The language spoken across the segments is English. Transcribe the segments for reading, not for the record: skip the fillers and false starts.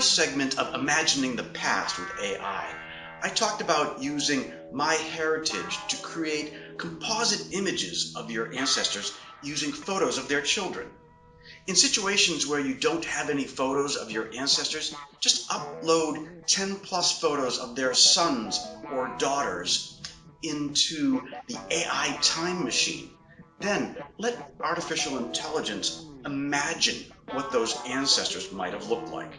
first segment of Imagining the Past with AI, I talked about using MyHeritage to create composite images of your ancestors using photos of their children. In situations where you don't have any photos of your ancestors, just upload 10 plus photos of their sons or daughters into the AI time machine. Then let artificial intelligence imagine what those ancestors might have looked like.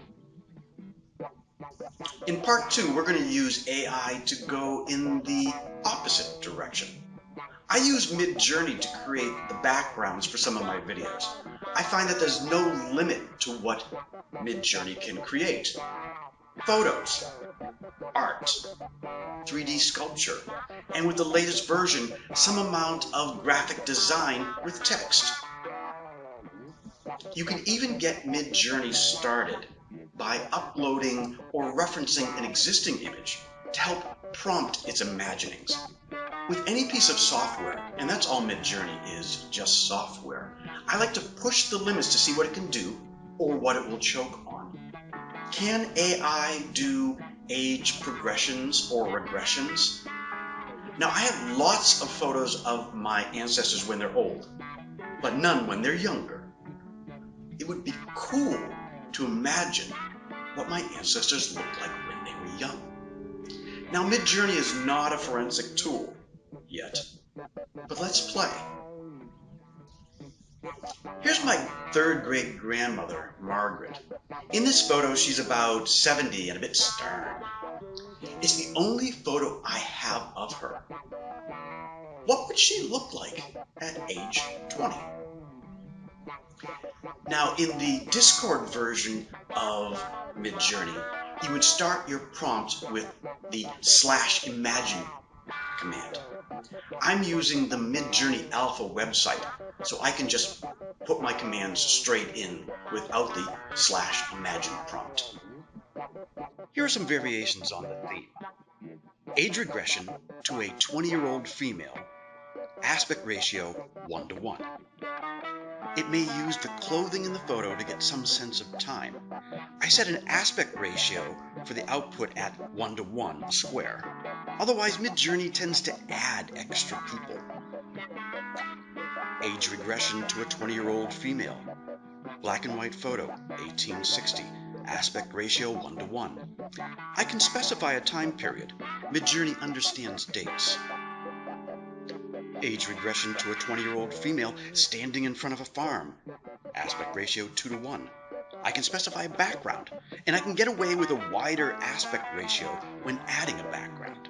In part 2, we're going to use AI to go in the opposite direction. I use Midjourney to create the backgrounds for some of my videos. I find that there's no limit to what Midjourney can create. Photos, art, 3D sculpture, and with the latest version, some amount of graphic design with text. You can even get Midjourney started by uploading or referencing an existing image to help prompt its imaginings. With any piece of software, and that's all Midjourney is, just software, I like to push the limits to see what it can do or what it will choke on. Can AI do age progressions or regressions? Now, I have lots of photos of my ancestors when they're old, but none when they're younger. It would be cool to imagine what my ancestors looked like when they were young. Now, Midjourney is not a forensic tool yet, but let's play. Here's my third great grandmother, Margaret. In this photo, she's about 70 and a bit stern. It's the only photo I have of her. What would she look like at age 20? Now, in the Discord version of Midjourney, you would start your prompt with the /imagine command. I'm using the Midjourney Alpha website, so I can just put my commands straight in without the /imagine prompt. Here are some variations on the theme. Age regression to a 20-year-old female, aspect ratio 1:1. It may use the clothing in the photo to get some sense of time. I set an aspect ratio for the output at 1:1 square. Otherwise, Midjourney tends to add extra people. Age regression to a 20-year-old female. Black and white photo, 1860. Aspect ratio 1:1. I can specify a time period. Midjourney understands dates. Age regression to a 20-year-old female standing in front of a farm. Aspect ratio 2:1. I can specify a background, and I can get away with a wider aspect ratio when adding a background.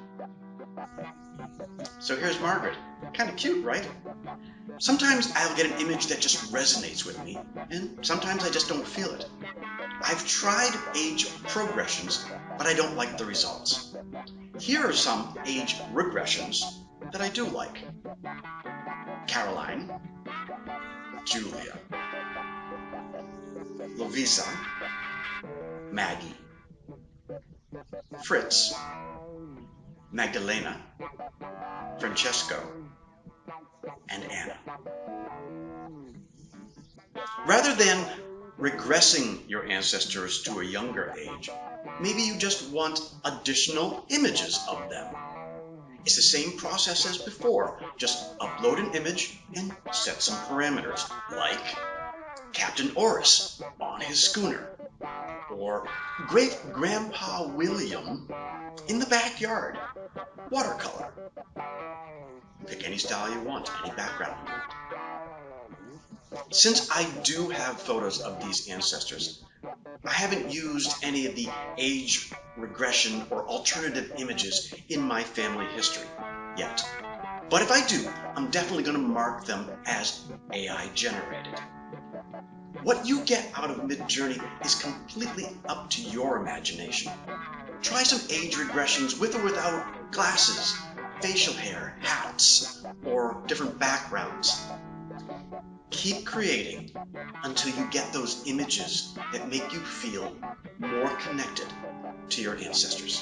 So here's Margaret. Kind of cute, right? Sometimes I'll get an image that just resonates with me, and sometimes I just don't feel it. I've tried age progressions, but I don't like the results. Here are some age regressions that I do like. Caroline, Julia, Lovisa, Maggie, Fritz, Magdalena, Francesco, and Anna. Rather than regressing your ancestors to a younger age, maybe you just want additional images of them. It's the same process as before. Just upload an image and set some parameters, like Captain Orris on his schooner, or Great Grandpa William in the backyard, watercolor. Pick any style you want, any background you want. Since I do have photos of these ancestors, I haven't used any of the age regression or alternative images in my family history yet. But if I do, I'm definitely going to mark them as AI generated. What you get out of Midjourney is completely up to your imagination. Try some age regressions with or without glasses, facial hair, hats, or different backgrounds. Keep creating until you get those images that make you feel more connected to your ancestors.